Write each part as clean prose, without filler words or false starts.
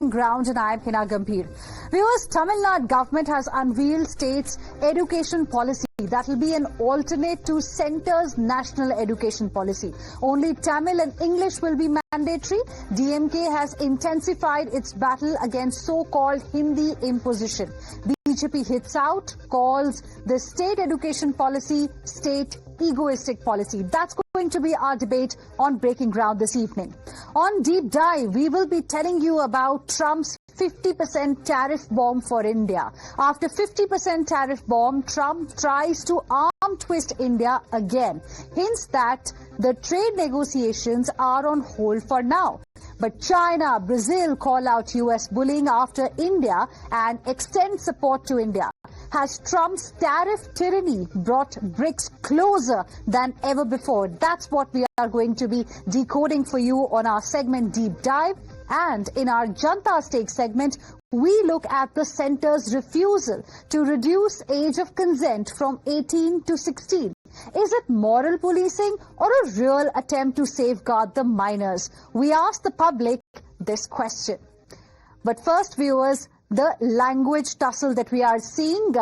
Ground, and I am Heena Gambhir. Viewers, Tamil Nadu government has unveiled state's education policy that will be an alternate to centre's national education policy. Only Tamil and English will be mandatory. DMK has intensified its battle against so-called Hindi imposition. BJP hits out, calls the state education policy state egoistic policy. That's going to be our debate on Breaking Ground this evening. On Deep Dive, we will be telling you about Trump's 50% tariff bomb for India. After 50% tariff bomb, Trump tries to arm twist India again. Hints that the trade negotiations are on hold for now. But China, Brazil call out US bullying after India and extend support to India. Has Trump's tariff tyranny brought BRICS closer than ever before? That's what we are going to be decoding for you on our segment Deep Dive. And in our Janta Stake segment, we look at the centre's refusal to reduce age of consent from 18 to 16. Is it moral policing or a real attempt to safeguard the minors? We ask the public this question. But first, viewers, the language tussle that we are seeing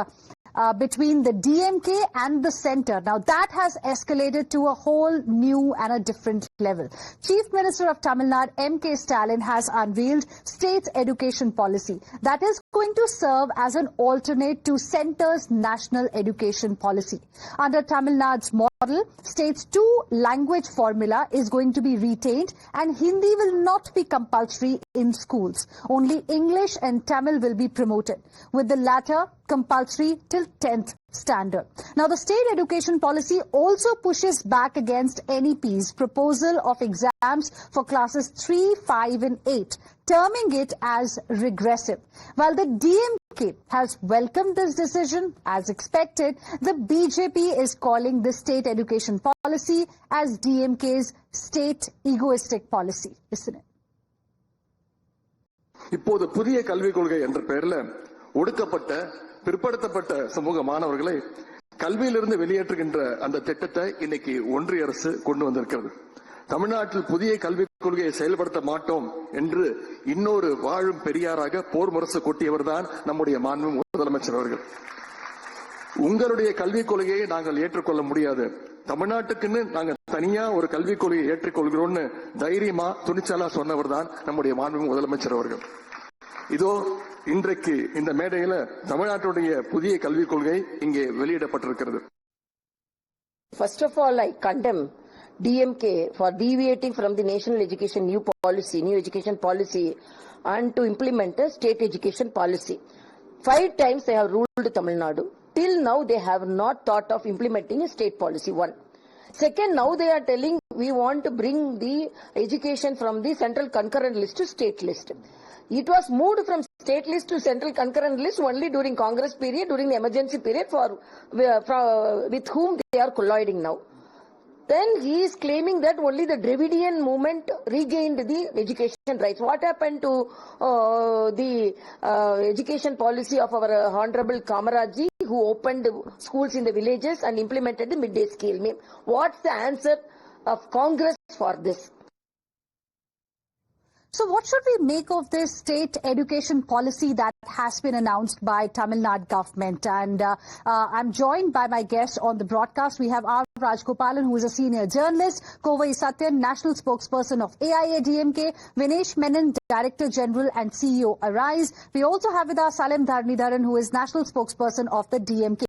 between the DMK and the centre. Now, that has escalated to a whole new and a different level. Chief Minister of Tamil Nadu MK Stalin has unveiled state's education policy that is going to serve as an alternate to centre's national education policy. Under Tamil Nadu's model, state's two-language formula is going to be retained and Hindi will not be compulsory in schools. Only English and Tamil will be promoted, with the latter compulsory till 10th standard. Now, the state education policy also pushes back against NEP's proposal of exams for classes 3, 5 and 8, terming it as regressive. While the DMK has welcomed this decision, as expected, the BJP is calling the state education policy as DMK's state egoistic policy. Listen in. இப்போது புதிய கல்விக் கொள்கை என்ற பெயரில் ஒடுக்கப்பட்ட பிற்படுத்தப்பட்ட சமூக மாணவர்களை கல்வியிலிருந்து வெளியேற்றுகின்ற அந்த திட்டத்தை இன்னைக்கு ஒன்றிய அரசு கொண்டு வந்திருக்கிறது. தமிழ்நாட்டில் புதிய கல்விக் கொள்கையை செயல்படுத்த மாட்டோம் என்று இன்னொரு வாழும் பெரியாராக போர் முரசு கொட்டியவர் தான் நம்முடைய மாண்பு முதலமைச்சர் அவர்கள். உங்களுடைய கல்விக் கொள்கையை நாங்கள் ஏற்றுக்கொள்ள முடியாது, தமிழ்நாட்டுக்குன்னு நாங்க தனியா ஒரு கல்விக் கொள்கையை ஏற்றுக்கொள்கிறோம்னு தைரியமா துணிச்சலா சொன்னவர் தான் நம்முடைய மாண்பு முதலமைச்சர் அவர்கள். இதோ இன்றைக்கு இந்த மேடையில தமிழ்நாட்டுடைய புதிய கல்விக் கொள்கை இங்கே வெளியிடப்பட்டிருக்கிறது. First of all, I condemn DMK for deviating from the national education new education policy and to implement a state education policy. 5 times they have ruled Tamil Nadu. Till now they have not thought of implementing a state policy. One. Second, now they are telling we want to bring the education from the central concurrent list to state list. It was moved from state list to central concurrent list only during Congress period, during the emergency period with whom they are colliding now. Then he is claiming that only the Dravidian movement regained the education rights. What happened to the education policy of our Honorable Kamaraji, who opened schools in the villages and implemented the midday scale? What's the answer of Congress for this? So what should we make of this state education policy that has been announced by Tamil Nadu government? And I'm joined by my guests on the broadcast. We have R. Rajgopalan, who is a senior journalist, Kovai Satyan, national spokesperson of AIADMK, Vinesh Menon, Director General and CEO Arise. We also have with us Salim Dharanidharan, who is national spokesperson of the DMK.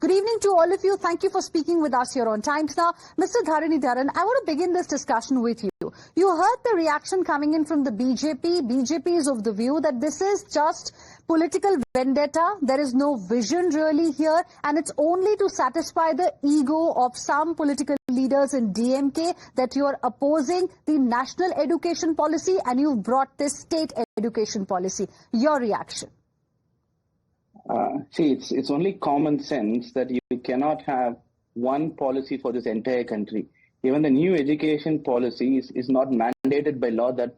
Good evening to all of you. Thank you for speaking with us here on Times Now. Mr. Dharanidharan, I want to begin this discussion with you. You heard the reaction coming in from the BJP. BJP is of the view that this is just political vendetta. There is no vision really here, and it's only to satisfy the ego of some political leaders in DMK that you are opposing the national education policy and you've brought this state education policy. Your reaction? See, it's only common sense that you cannot have one policy for this entire country. Even the new education policy is not mandated by law that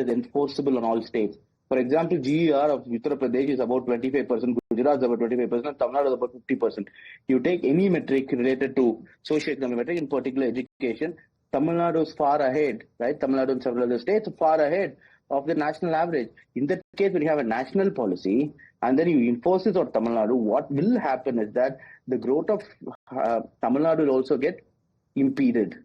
is enforceable on all states. For example, GER of Uttar Pradesh is about 25%, Gujarat is about 25%, and Tamil Nadu is about 50%. You take any metric related to socio-economic metric, in particular education, Tamil Nadu is far ahead, right? Tamil Nadu and several other states are far ahead of the national average. In that case, when you have a national policy and then you enforce it on Tamil Nadu, what will happen is that the growth of Tamil Nadu will also get impeded,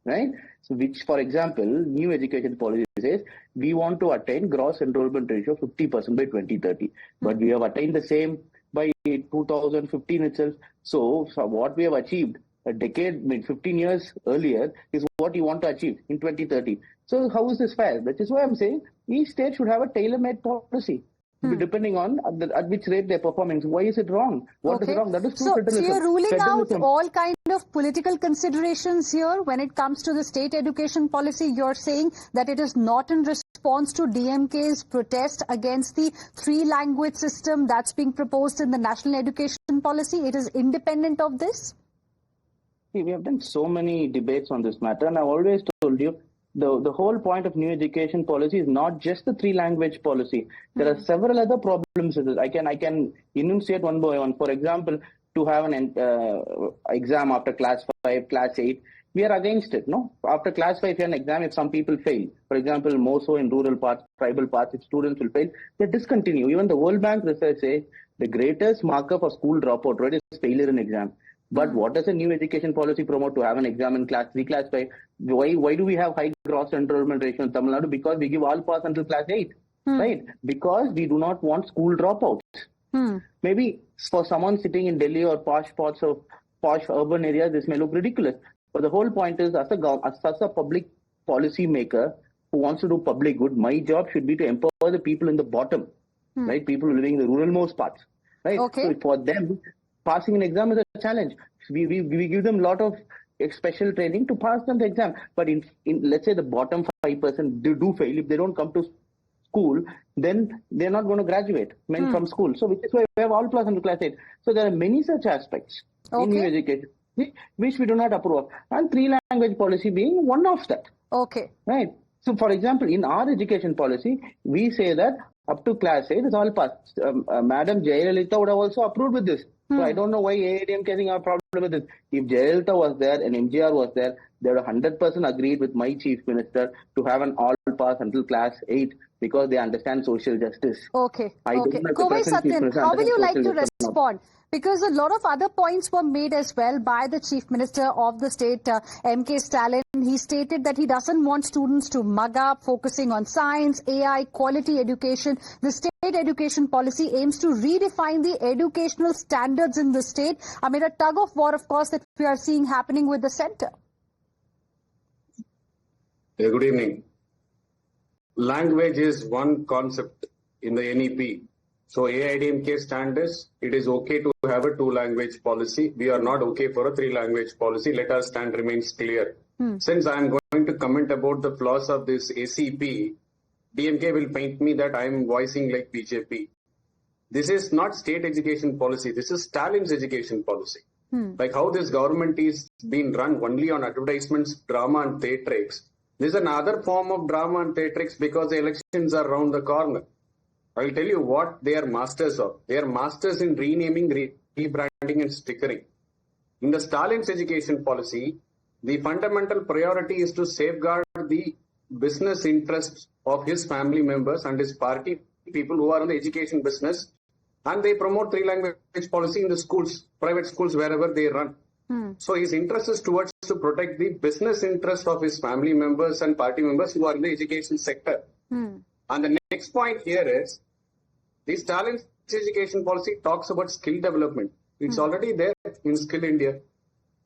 right? So which, for example, new education policy says we want to attain gross enrollment ratio of 50% by 2030. But we have attained the same by 2015 itself. So what we have achieved a decade, 15 years earlier is what you want to achieve in 2030. So how is this fair? That is why I'm saying each state should have a tailor-made policy. Depending on at which rate they're performing. Why is it wrong? What is wrong? That is true federalism. So you're ruling out all kind of political considerations here when it comes to the state education policy. You're saying that it is not in response to DMK's protest against the three-language system that's being proposed in the national education policy. It is independent of this? See, we have done so many debates on this matter, and I've always told you, the whole point of new education policy is not just the three-language policy. There are several other problems with it. I can enunciate one by one. For example, to have an exam after class 5, class 8, we are against it. No, after class 5, you have an exam. If some people fail, for example, more so in rural parts, tribal parts, if students will fail, they discontinue. Even the World Bank research says the greatest marker for school dropout rate is failure in exam. But what does a new education policy promote? To have an exam in class 3, class 5? Why do we have high gross enrollment ratio in Tamil Nadu? Because we give all pass until class 8, right? Because we do not want school dropouts. Maybe for someone sitting in Delhi or posh parts of posh urban areas, this may look ridiculous. But the whole point is, as a public policy maker who wants to do public good, my job should be to empower the people in the bottom, right? People living in the ruralmost parts, right? Okay. So for them, passing an exam is a challenge. We give them a lot of special training to pass them the exam. But in let's say the bottom 5% do fail. If they don't come to school, then they're not going to graduate from school. So which is why we have all plus until class 8. So there are many such aspects in new education which we do not approve of. And three-language policy being one of that. Okay. Right. So for example, in our education policy, we say that up to class 8 is all passed. Madam Jayalalitha would have also approved with this. So I don't know why AIDM having a problem with this. If Jayalalitha was there and MGR was there, they would have 100% agreed with my chief minister to have an all pass until class 8 because they understand social justice. Okay. Govt Satyan, how will you like to respond? Because a lot of other points were made as well by the Chief Minister of the state, MK Stalin. He stated that he doesn't want students to mug up, focusing on science, AI, quality education. The state education policy aims to redefine the educational standards in the state amid a tug of war, of course, that we are seeing happening with the centre. Good evening. Language is one concept in the NEP. So AIDMK standards, it is okay to have a two-language policy. We are not okay for a three-language policy. Let our stand remains clear. Since I am going to comment about the flaws of this ACP, DMK will paint me that I am voicing like BJP. This is not state education policy. This is Stalin's education policy. Like how this government is being run only on advertisements, drama and theatrics. This is another form of drama and theatrics because the elections are around the corner. I'll tell you what they are masters of. They are masters in renaming, rebranding and stickering. In the Stalin's education policy, the fundamental priority is to safeguard the business interests of his family members and his party people who are in the education business, and they promote three-language policy in the schools, private schools, wherever they run. So his interest is towards to protect the business interest of his family members and party members who are in the education sector. And the next point here is, the Stalin's education policy talks about skill development. It's already there in Skill India.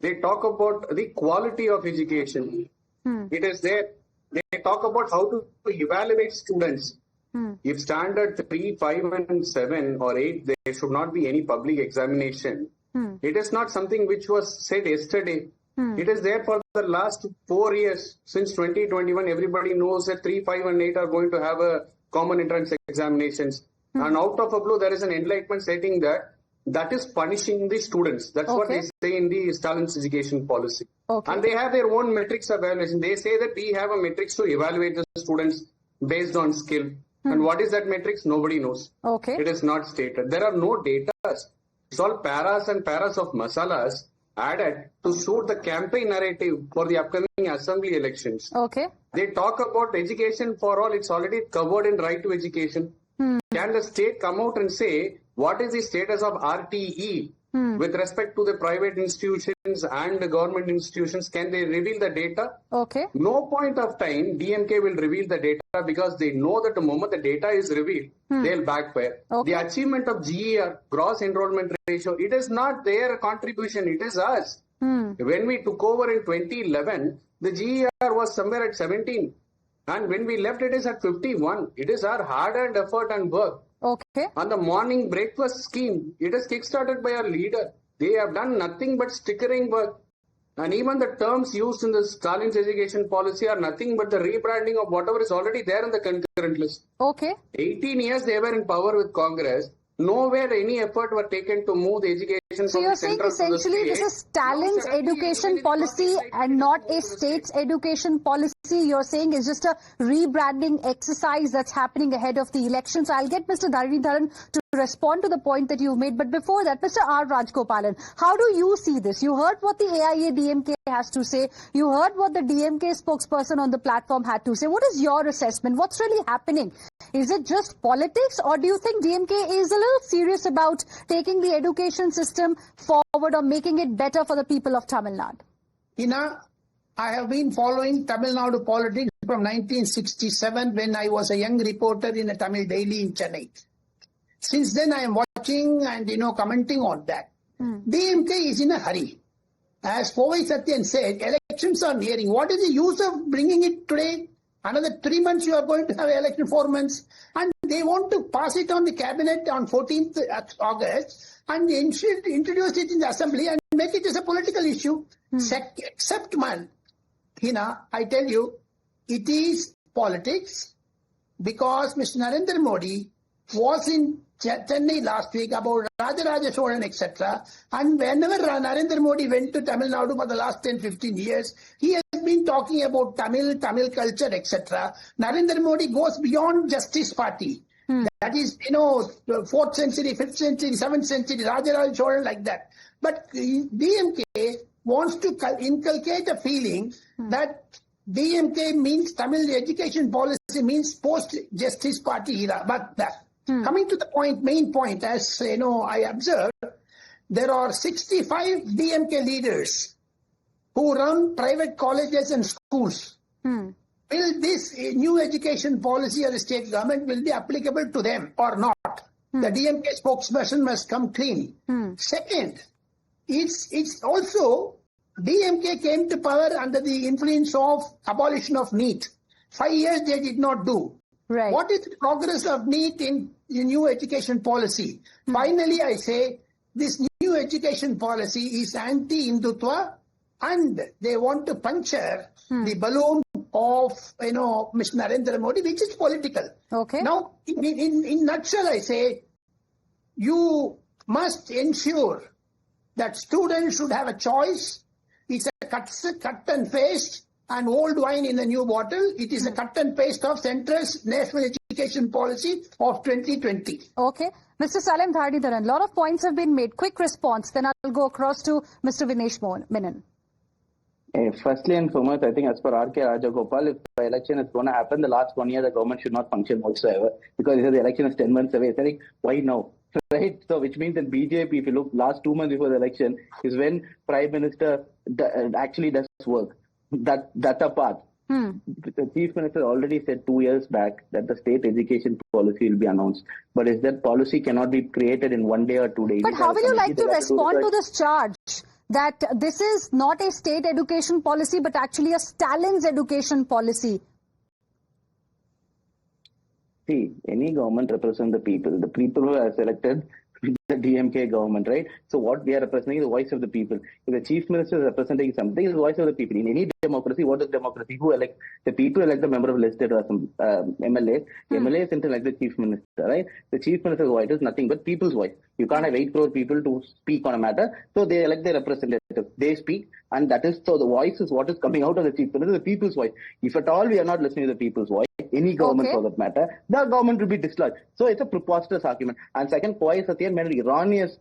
They talk about the quality of education. It is there. They talk about how to evaluate students. If standard 3, 5 and 7 or 8, there should not be any public examination. It is not something which was said yesterday. It is there for the last 4 years. Since 2021, everybody knows that 3, 5 and 8 are going to have a common entrance examinations. And out of a blue, there is an enlightenment stating that that is punishing the students. That's what they say in the Stalin's education policy. And they have their own metrics of evaluation. They say that we have a metrics to evaluate the students based on skill. And what is that metrics? Nobody knows. It is not stated. There are no data. It's all paras and paras of masalas. added to suit the campaign narrative for the upcoming assembly elections. Okay. They talk about education for all. It's already covered in right to education. Can the state come out and say what is the status of RTE with respect to the private institutions and the government institutions? Can they reveal the data? Okay. No point of time DMK will reveal the data because they know that the moment the data is revealed, they'll backfire. Okay. The achievement of GER, gross enrollment ratio, it is not their contribution, it is us. When we took over in 2011, the GER was somewhere at 17. And when we left, it is at 51. It is our hard-earned effort and work. Okay. On the morning breakfast scheme, it is kick-started by our leader. They have done nothing but stickering work. And even the terms used in the Stalin's education policy are nothing but the rebranding of whatever is already there in the concurrent list. Okay. 18 years they were in power with Congress. Nowhere any effort were taken to move the education So from you're the saying central to the essentially state. this is Stalin's Now, suddenly, education even in policy party and not a state's education policy. You're saying it's just a rebranding exercise that's happening ahead of the election. So I'll get Mr. Dharanidharan to respond to the point that you've made. But before that, Mr. R. Rajgopalan, how do you see this? You heard what the AIA-DMK has to say. You heard what the DMK spokesperson on the platform had to say. What is your assessment? What's really happening? Is it just politics, or do you think DMK is a little serious about taking the education system forward or making it better for the people of Tamil Nadu? Heena, I have been following Tamil Nadu politics from 1967 when I was a young reporter in a Tamil daily in Chennai. Since then I am watching and commenting on that. DMK is in a hurry. As Povai Satyan said, elections are nearing. What is the use of bringing it today? Another 3 months you are going to have election, 4 months. And they want to pass it on the cabinet on 14th August and introduce it in the assembly and make it as a political issue. Except man, Heena, I tell you, it is politics because Mr. Narendra Modi was in Chennai last week about Rajaraja Cholan, etc. And whenever Narendra Modi went to Tamil Nadu for the last 10-15 years, he has been talking about Tamil culture, etc. Narendra Modi goes beyond Justice Party. That is, the 4th century, 5th century, 7th century, Rajaraja Cholan, like that. But DMK wants to inculcate a feeling that DMK means Tamil education policy means post-Justice Party era. But coming to the main point, as I observed, there are 65 DMK leaders who run private colleges and schools. Will this new education policy of the state government will be applicable to them or not? The DMK spokesperson must come clean. Second, it's also DMK came to power under the influence of abolition of NEET. 5 years they did not do. Right. What is the progress of NEET in new education policy? Finally, I say this new education policy is anti-Hindutva and they want to puncture the balloon of Mr. Narendra Modi, which is political. Okay. Now, in nutshell, I say you must ensure that students should have a choice. It's a cut and paste and old wine in a new bottle. It is a cut and paste of Centre's National Education Policy of 2020. Okay. Mr. Salim Dharanidharan, a lot of points have been made. Quick response, then I'll go across to Mr. Vinesh Menon. Firstly and foremost, I think as per R.K. Rajagopal, if the election is going to happen, the last 1 year the government should not function whatsoever because the election is 10 months away. So like, why now? Right, so which means that BJP, if you look last 2 months before the election, is when Prime Minister actually does work. That's a path. The Chief Minister already said 2 years back that the state education policy will be announced. But is that policy cannot be created in 1 day or 2 days? But how will you like to respond to this charge that this is not a state education policy but actually a Stalin's education policy? See, any government represents the people. The people who are selected the DMK government, right? So what we are representing is the voice of the people. If the chief minister is representing something, it's the voice of the people. In any democracy, what is democracy? Who elect? The people elect the member of elected MLA. The MLA is like the chief minister, right? The chief minister's voice is nothing but people's voice. You can't have 8 crore people to speak on a matter. So they elect their representative. They speak, and that is so the voice is what is coming out of the chief minister, the people's voice. If at all we are not listening to the people's voice, any government for that matter, the government will be dislodged. So it's a preposterous argument. And second, Povai Satyan made an erroneous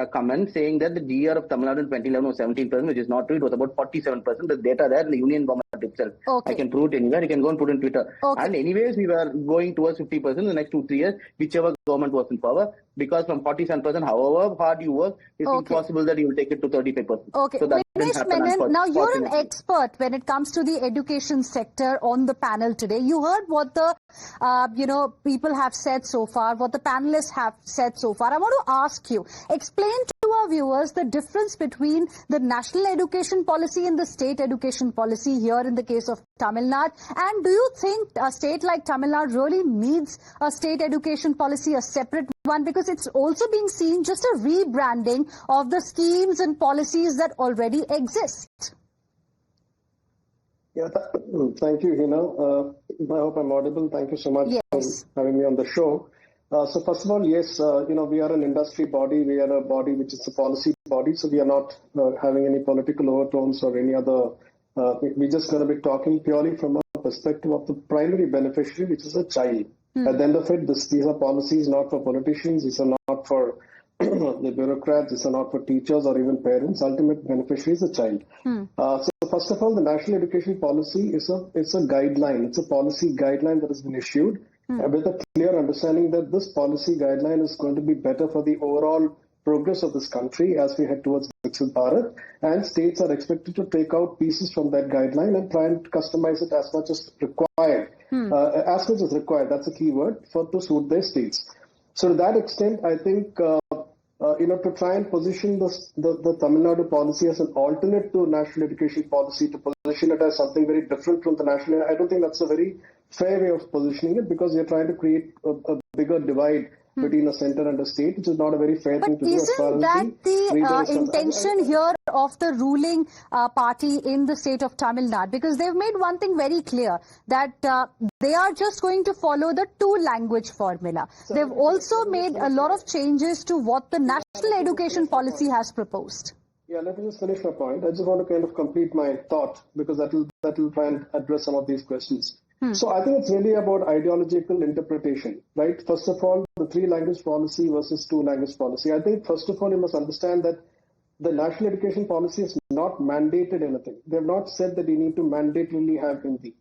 comment saying that the GR of Tamil Nadu in 2011 was 17%, which is not true. It was about 47%. The data there in the union government itself. Okay. I can prove it anywhere. You can go and put it on Twitter. Okay. And anyways, we were going towards 50% in the next 2-3 years, whichever government was in power. Because from 47%, however hard you work, it's impossible that you will take it to 35%. Okay. So that didn't happen, now you're an expert when it comes to the education sector on the panel today. You heard what the people have said so far, what the panelists have said so far. I want to ask you, explain to our viewers the difference between the national education policy and the state education policy here in the case of Tamil Nadu. And do you think a state like Tamil Nadu really needs a state education policy, a separate one? Because it's also being seen just a rebranding of the schemes and policies that already exist. Yeah, thank you, Heena. I hope I'm audible. Thank you so much for having me on the show. So first of all, yes, we are an industry body. We are a body which is a policy body. So we are not having any political overtones or any other. We're just going to be talking purely from a perspective of the primary beneficiary, which is a child. At the end of it, these are policies not for politicians. These are not for the bureaucrats. These are not for teachers or even parents. Ultimate beneficiary is a child. So first of all, the national education policy is a guideline. It's a policy guideline that has been issued with a clear understanding that this policy guideline is going to be better for the overall progress of this country as we head towards Viksit Bharat, and states are expected to take out pieces from that guideline and try and customize it as much as required. As much as required, that's a key word, to suit their states. So to that extent, I think to try and position the Tamil Nadu policy as an alternate to national education policy, to position it as something very different from the national, I don't think that's a very fair way of positioning it, because you're trying to create a bigger divide between a center and a state, which is not a very fair thing to do. Isn't that the intention here of the ruling party in the state of Tamil Nadu? Because they've made one thing very clear, that they are just going to follow the two-language formula. They've also made a lot of changes to what the national education policy has proposed. Yeah, let me just finish my point. I just want to kind of complete my thought, because that will try and address some of these questions. So I think it's really about ideological interpretation, right? First of all, the three-language policy versus two-language policy. I think, first of all, you must understand that the national education policy has not mandated anything. They have not said that you need to mandatorily have Hindi.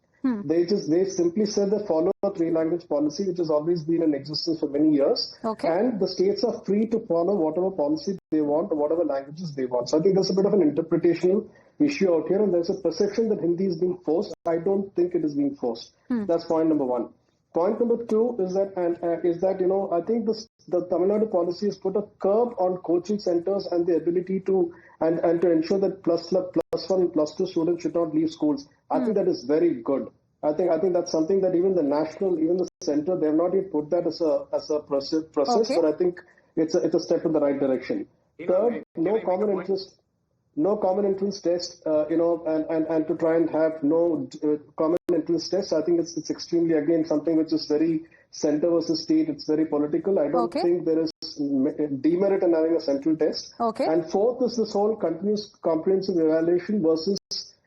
They simply said that follow a three-language policy, which has always been in existence for many years. And the states are free to follow whatever policy they want or whatever languages they want. So I think there's a bit of an interpretational issue out here, and there's a perception that Hindi is being forced. I don't think it is being forced. That's point number one. Point number two is that, I think the Tamil Nadu policy has put a curb on coaching centers and the ability to, and to ensure that plus 1 and plus 2 students should not leave schools. I think that is very good. I think that's something that even the center, they have not yet put that as a process, but I think it's a step in the right direction. Third, no common entrance test, and to try and have no common entrance test. I think it's extremely, again, something which is very center versus state. It's very political. I don't think there is demerit in having a central test. And fourth is this whole continuous comprehensive evaluation versus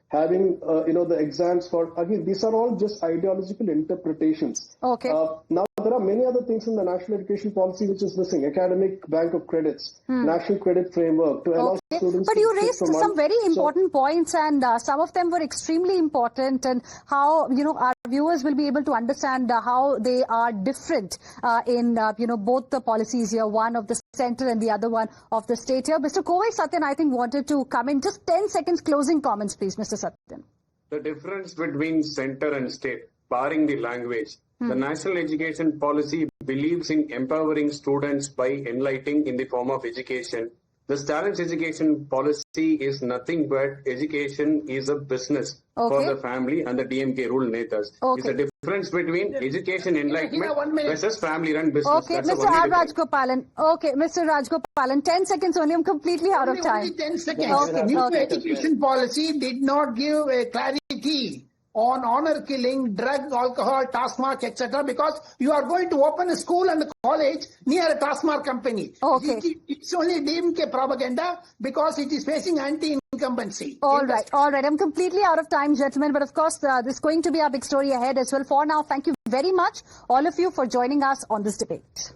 having, the exams for, again, these are all just ideological interpretations. Now, there are many other things in the national education policy which is missing. Academic bank of credits, national credit framework to allow students. But you raised some very important points, and some of them were extremely important, and how, our viewers will be able to understand how they are different in, both the policies here, one of the center and the other one of the state here. Mr. Kovai Satyan, I think, wanted to come in. Just 10 seconds closing comments, please, Mr. Satyan. The difference between center and state, barring the language, the national education policy believes in empowering students by enlightening in the form of education. The Stalin's education policy is nothing but education is a business for the family and the DMK rule netas. It's a difference between education enlightenment versus family-run business. Mr. Rajgopalan. Mr. Rajgopalan, 10 seconds only. I'm completely out of time. Only 10 seconds. The new education policy did not give a clarity on honor killing, drug, alcohol, task mark, etc. because you are going to open a school and a college near a task mark company. It's only DMK propaganda because it is facing anti-incumbency. All right. I'm completely out of time, gentlemen. But of course, this is going to be our big story ahead as well. For now, thank you very much, all of you, for joining us on this debate.